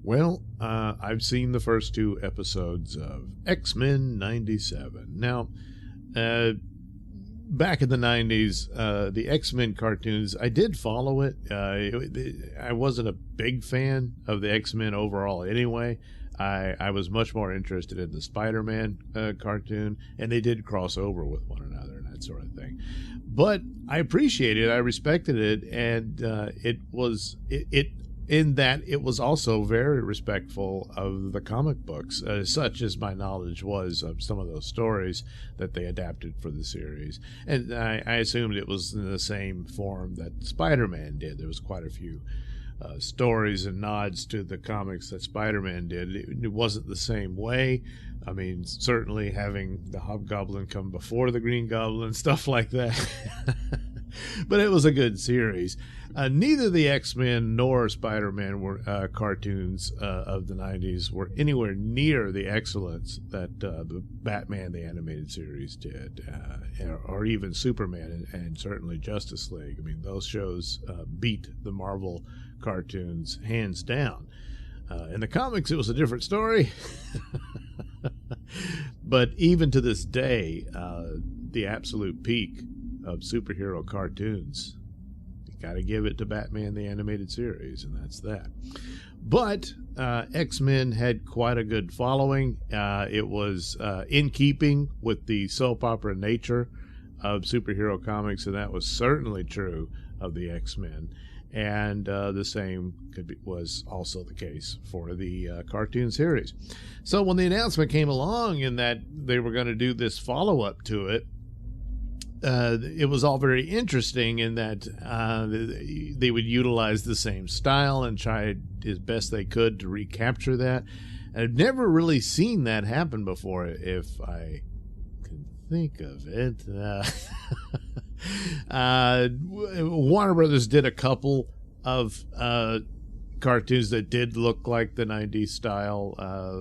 Well, I've seen the first two episodes of X-Men 97. Now, back in the 90s, the X-Men cartoons, I did follow it. I wasn't a big fan of the X-Men overall anyway. I was much more interested in the Spider-Man cartoon, and they did cross over with one another and that sort of thing. But I appreciated it, I respected it, and it in that it was also very respectful of the comic books, such as my knowledge was of some of those stories that they adapted for the series. And I assumed it was in the same form that Spider-Man did. There was quite a few stories and nods to the comics that Spider-Man did. It wasn't the same way. I mean, certainly having the Hobgoblin come before the Green Goblin, stuff like that. But it was a good series. Neither the X-Men nor Spider-Man were cartoons of the 90s were anywhere near the excellence that the Batman the Animated Series did, or even Superman and certainly Justice League. I mean, those shows beat the Marvel cartoons hands down. In the comics, it was a different story. But even to this day, the absolute peak of superhero cartoons, you got to give it to Batman the Animated Series, and that's that. But X-Men had quite a good following. It was in keeping with the soap opera nature of superhero comics, and that was certainly true of the X-Men. And the same was also the case for the cartoon series. So when the announcement came along in that they were going to do this follow-up to it, it was all very interesting in that they would utilize the same style and try as best they could to recapture that. I've never really seen that happen before, if I can think of it. Warner Brothers did a couple of cartoons that did look like the 90s style.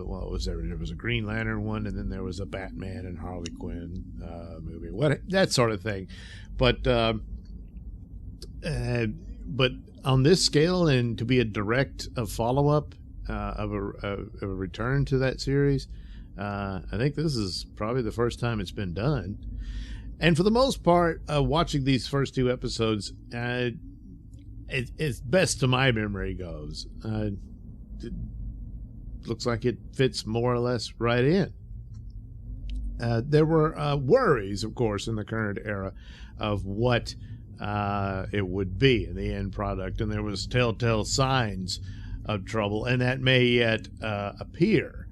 What was there? There was a Green Lantern one, and then there was a Batman and Harley Quinn movie, that sort of thing. But on this scale, and to be a direct follow-up of a return to that series, I think this is probably the first time it's been done. And for the most part, watching these first two episodes, it's best to my memory goes. It looks like it fits more or less right in. There were worries, of course, in the current era of what it would be in the end product, and there was telltale signs of trouble, and that may yet appear.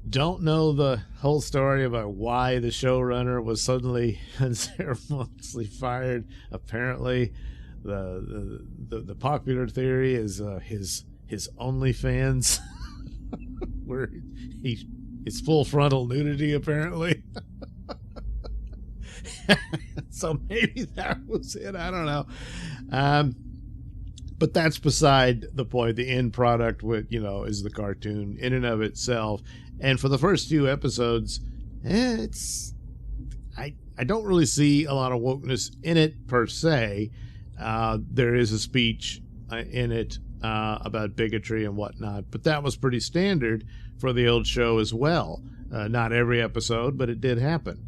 Don't know the whole story about why the showrunner was suddenly unceremoniously fired. Apparently, the popular theory is his OnlyFans, where it's full frontal nudity apparently. So maybe that was it. I don't know. But that's beside the point. The end product, is the cartoon in and of itself. And for the first few episodes, I don't really see a lot of wokeness in it per se. There is a speech in it about bigotry and whatnot, but that was pretty standard for the old show as well. Not every episode, but it did happen.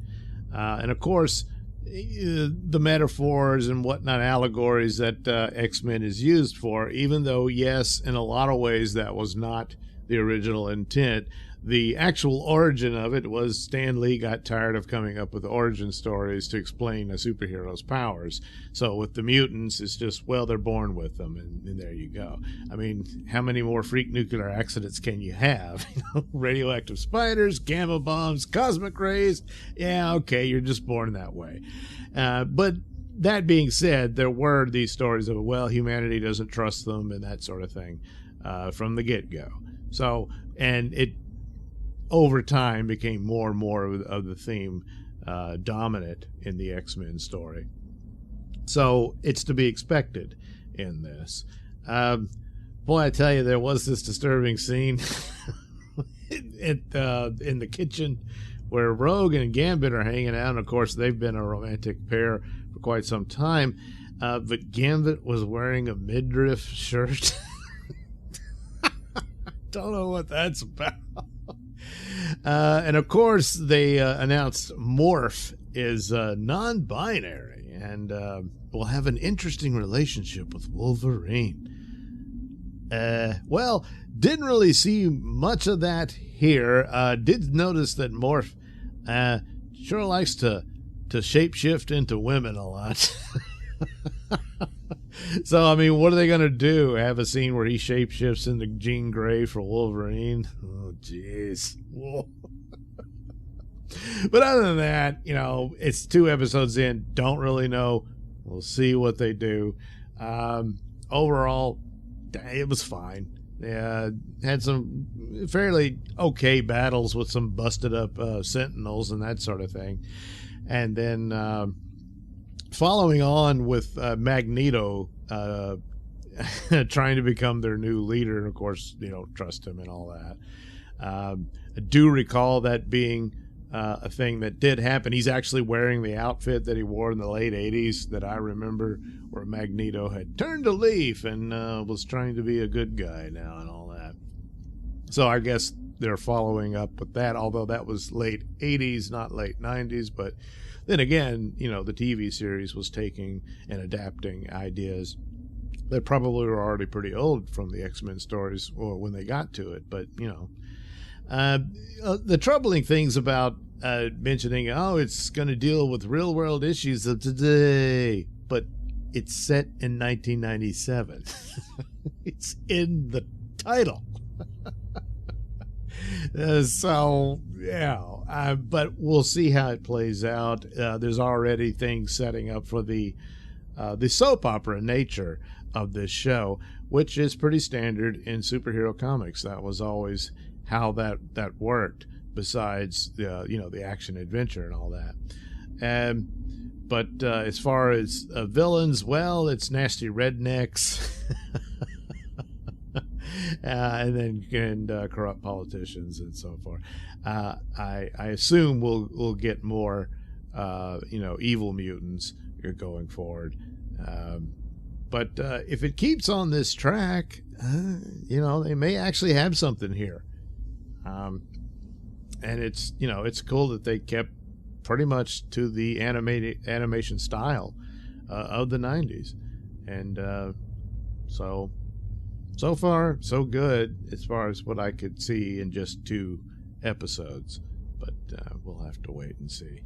And of course, the metaphors and whatnot, allegories that X-Men is used for, even though, yes, in a lot of ways that was not the original intent. The actual origin of it was Stan Lee got tired of coming up with origin stories to explain a superhero's powers. So with the mutants, it's just, well, they're born with them, and there you go. I mean, how many more freak nuclear accidents can you have? Radioactive spiders, gamma bombs, cosmic rays. Yeah, okay, you're just born that way. But that being said, there were these stories of, well, humanity doesn't trust them and that sort of thing from the get-go. So, and it over time became more and more of the theme dominant in the X-Men story. So it's to be expected in this. Boy, I tell you, there was this disturbing scene in the kitchen where Rogue and Gambit are hanging out. And of course, they've been a romantic pair for quite some time. But Gambit was wearing a midriff shirt. Don't know what that's about. And of course, they announced Morph is non-binary and will have an interesting relationship with Wolverine. Well, didn't really see much of that here. Did notice that Morph sure likes to shapeshift into women a lot. So, I mean, what are they going to do? Have a scene where he shapeshifts into Jean Grey for Wolverine? Oh, jeez. But other than that, you know, it's 2 episodes in. Don't really know. We'll see what they do. Overall, it was fine. Had some fairly okay battles with some busted up Sentinels and that sort of thing. And then following on with Magneto trying to become their new leader. And of course, you don't trust him and all that. I do recall that being a thing that did happen. He's actually wearing the outfit that he wore in the late 80s that I remember, where Magneto had turned a leaf and was trying to be a good guy now and all that. So I guess they're following up with that, although that was late 80s, not late 90s. But then again, you know, the TV series was taking and adapting ideas that probably were already pretty old from the X-Men stories or when they got to it. But, you know, the troubling things about mentioning, oh, it's going to deal with real world issues of today, but it's set in 1997. It's in the title. So, yeah, but we'll see how it plays out. There's already things setting up for the soap opera nature of this show, which is pretty standard in superhero comics. That was always how that worked, besides the action adventure and all that. But as far as villains, well, it's nasty rednecks and corrupt politicians and so forth. I assume we'll get more evil mutants going forward. But if it keeps on this track, they may actually have something here. And it's cool that they kept pretty much to the animation style of the 90s. And so far, so good as far as what I could see in just 2 episodes. But we'll have to wait and see.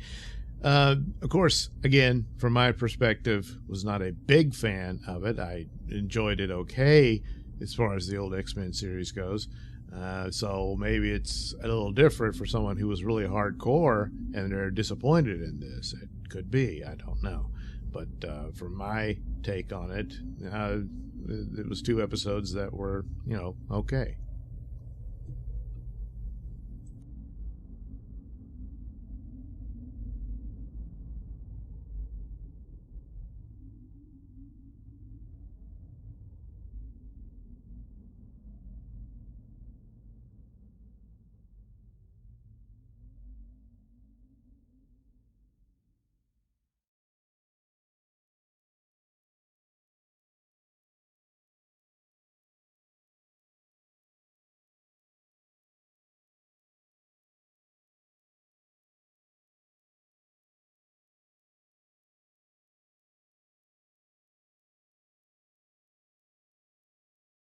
Of course, again, from my perspective, was not a big fan of it. I enjoyed it okay as far as the old X-Men series goes. So maybe it's a little different for someone who was really hardcore and they're disappointed in this. It could be. I don't know. But from my take on it, it was 2 episodes that were, okay.